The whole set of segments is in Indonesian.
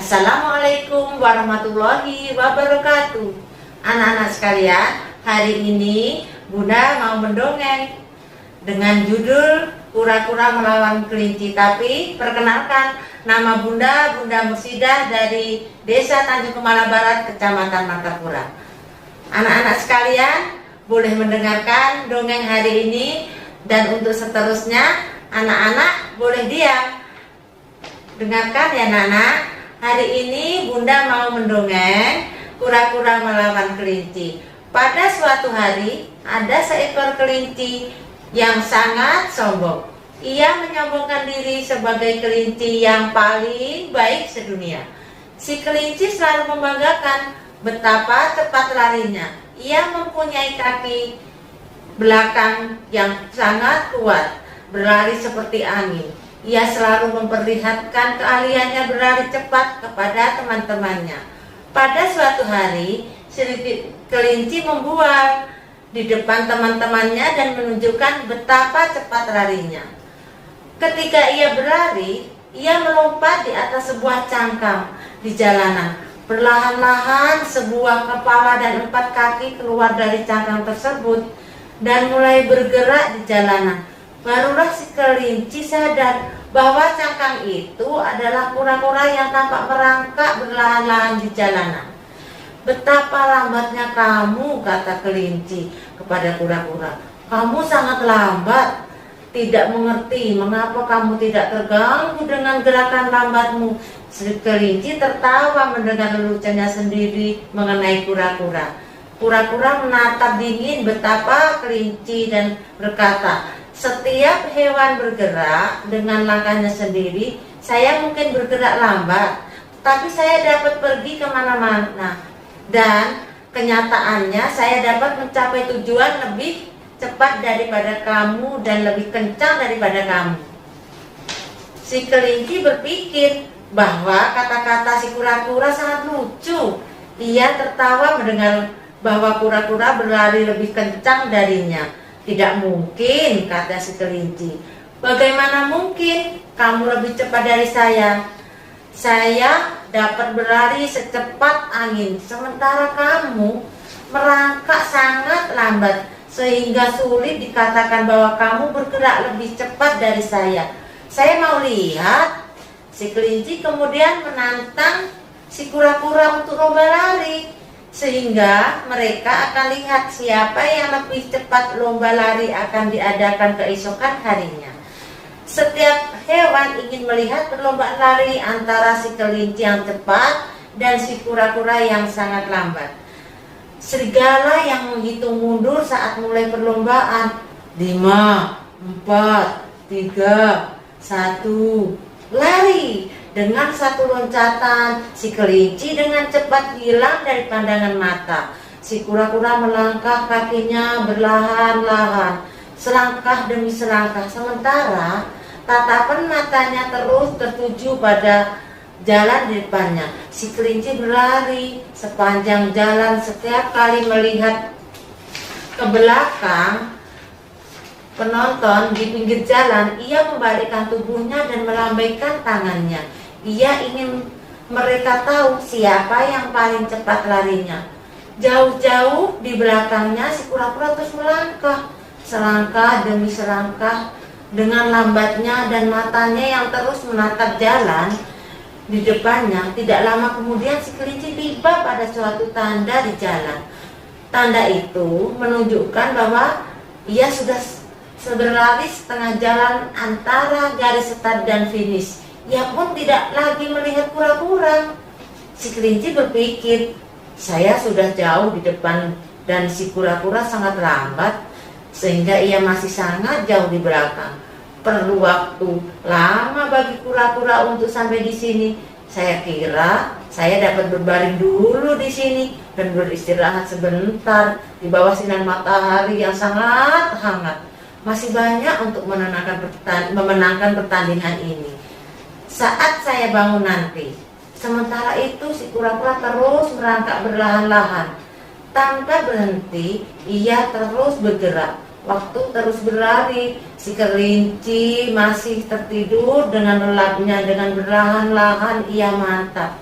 Assalamualaikum warahmatullahi wabarakatuh. Anak-anak sekalian, hari ini Bunda mau mendongeng dengan judul Kura-kura melawan kelinci. Tapi perkenalkan, nama Bunda Mursidah dari Desa Tanjung Kemala Barat, Kecamatan Martapura. Anak-anak sekalian boleh mendengarkan dongeng hari ini, dan untuk seterusnya anak-anak boleh diam. Dengarkan ya anak-anak. Hari ini Bunda mau mendongeng Kura-kura melawan kelinci. Pada suatu hari ada seekor kelinci yang sangat sombong. Ia menyombongkan diri sebagai kelinci yang paling baik sedunia. Si kelinci selalu membanggakan betapa cepat larinya. Ia mempunyai kaki belakang yang sangat kuat, berlari seperti angin. Ia selalu memperlihatkan keahliannya berlari cepat kepada teman-temannya. Pada suatu hari, si kelinci membual di depan teman-temannya dan menunjukkan betapa cepat larinya. Ketika ia berlari, ia melompat di atas sebuah cangkang di jalanan. Perlahan-lahan sebuah kepala dan 4 kaki keluar dari cangkang tersebut dan mulai bergerak di jalanan. Barulah si kelinci sadar bahwa cangkang itu adalah kura-kura yang tampak merangkak berlahan-lahan di jalanan. "Betapa lambatnya kamu," kata kelinci kepada kura-kura. "Kamu sangat lambat. Tidak mengerti mengapa kamu tidak terganggu dengan gerakan lambatmu." Si kelinci tertawa mendengar leluconnya sendiri mengenai kura-kura. Kura-kura menatap dingin betapa kelinci dan berkata, "Setiap hewan bergerak dengan langkahnya sendiri. Saya mungkin bergerak lambat, tapi saya dapat pergi kemana-mana. Dan kenyataannya saya dapat mencapai tujuan lebih cepat daripada kamu dan lebih kencang daripada kamu." Si kelinci berpikir bahwa kata-kata si kura-kura sangat lucu. Ia tertawa mendengar bahwa kura-kura berlari lebih kencang darinya. "Tidak mungkin," kata si kelinci. "Bagaimana mungkin? Kamu lebih cepat dari saya. Saya dapat berlari secepat angin, sementara kamu merangkak sangat lambat, sehingga sulit dikatakan bahwa kamu bergerak lebih cepat dari saya. Saya mau lihat." Si kelinci kemudian menantang si kura-kura untuk lomba lari, sehingga mereka akan lihat siapa yang lebih cepat. Lomba lari akan diadakan keesokan harinya. Setiap hewan ingin melihat perlombaan lari antara si kelinci yang cepat dan si kura-kura yang sangat lambat. Serigala yang menghitung mundur saat mulai perlombaan. 5, 4, 3, 1, lari! Dengan satu loncatan, si kelinci dengan cepat hilang dari pandangan mata. Si kura-kura melangkah kakinya berlahan-lahan, selangkah demi selangkah, sementara tatapan matanya terus tertuju pada jalan di depannya. Si kelinci berlari sepanjang jalan. Setiap kali melihat ke belakang penonton di pinggir jalan, ia membalikkan tubuhnya dan melambaikan tangannya. Ia ingin mereka tahu siapa yang paling cepat larinya. Jauh-jauh di belakangnya si kura-kura terus melangkah, selangkah demi selangkah dengan lambatnya dan matanya yang terus menatap jalan di depannya. Tidak lama kemudian si kelinci tiba pada suatu tanda di jalan. Tanda itu menunjukkan bahwa ia sudah berlari setengah jalan antara garis start dan finish. Ia pun tidak lagi melihat kura-kura. Si kelinci berpikir, "Saya sudah jauh di depan dan si kura-kura sangat lambat, sehingga ia masih sangat jauh di belakang. Perlu waktu lama bagi kura-kura untuk sampai di sini. Saya kira saya dapat berbaring dulu di sini dan beristirahat sebentar di bawah sinar matahari yang sangat hangat. Masih banyak untuk memenangkan pertandingan ini saat saya bangun nanti." Sementara itu si kura-kura terus merangkak berlahan-lahan. Tanpa berhenti, ia terus bergerak. Waktu terus berlari. Si kelinci masih tertidur dengan lelapnya. Dengan berlahan-lahan ia mantap.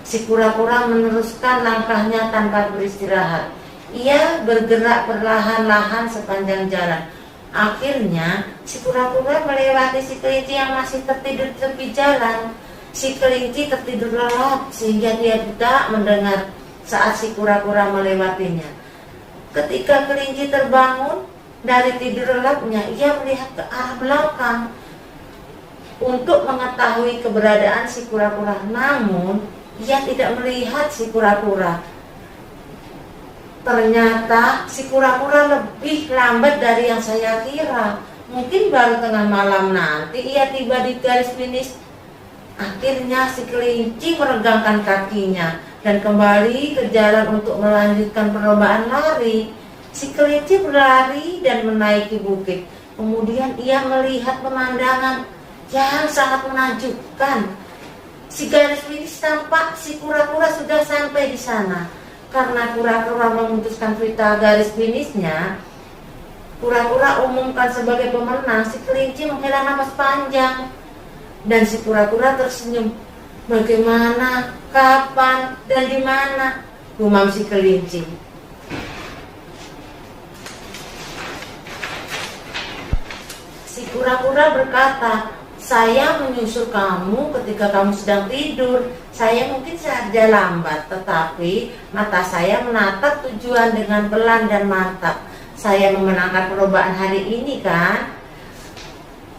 Si kura-kura meneruskan langkahnya tanpa beristirahat. Ia bergerak perlahan-lahan sepanjang jalan. Akhirnya si kura-kura melewati si kelinci yang masih tertidur di tepi jalan. Si kelinci tertidur lelap sehingga dia tidak mendengar saat si kura-kura melewatinya. Ketika kelinci terbangun dari tidur lelapnya, ia melihat ke arah belakang untuk mengetahui keberadaan si kura-kura. Namun ia tidak melihat si kura-kura. Ternyata si kura-kura lebih lambat dari yang saya kira. Mungkin baru tengah malam nanti ia tiba di garis finish. Akhirnya si kelinci meregangkan kakinya dan kembali ke jalan untuk melanjutkan perlombaan lari. Si kelinci berlari dan menaiki bukit. Kemudian ia melihat pemandangan yang sangat menakjubkan. Si garis finish tampak si kura-kura sudah sampai di sana. Karena kura-kura memutuskan pita garis finishnya, kura-kura umumkan sebagai pemenang. Si kelinci menghela napas panjang dan si kura-kura tersenyum. Bagaimana, kapan, dan di mana? Gumam si kelinci. Si kura-kura berkata, saya menyusul kamu ketika kamu sedang tidur. Saya mungkin saja lambat, tetapi mata saya menatap tujuan dengan pelan dan mantap. Saya memenangkan perlombaan hari ini, kan?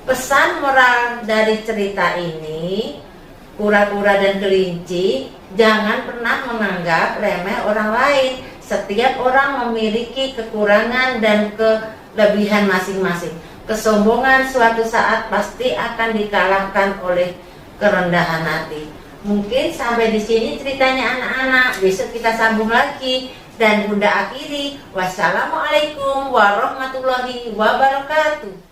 Pesan moral dari cerita ini, kura-kura dan kelinci, jangan pernah menganggap remeh orang lain. Setiap orang memiliki kekurangan dan kelebihan masing-masing. Kesombongan suatu saat pasti akan dikalahkan oleh kerendahan hati. Mungkin sampai di sini ceritanya anak-anak. Besok kita sambung lagi. Dan Bunda akhiri. Wassalamualaikum warahmatullahi wabarakatuh.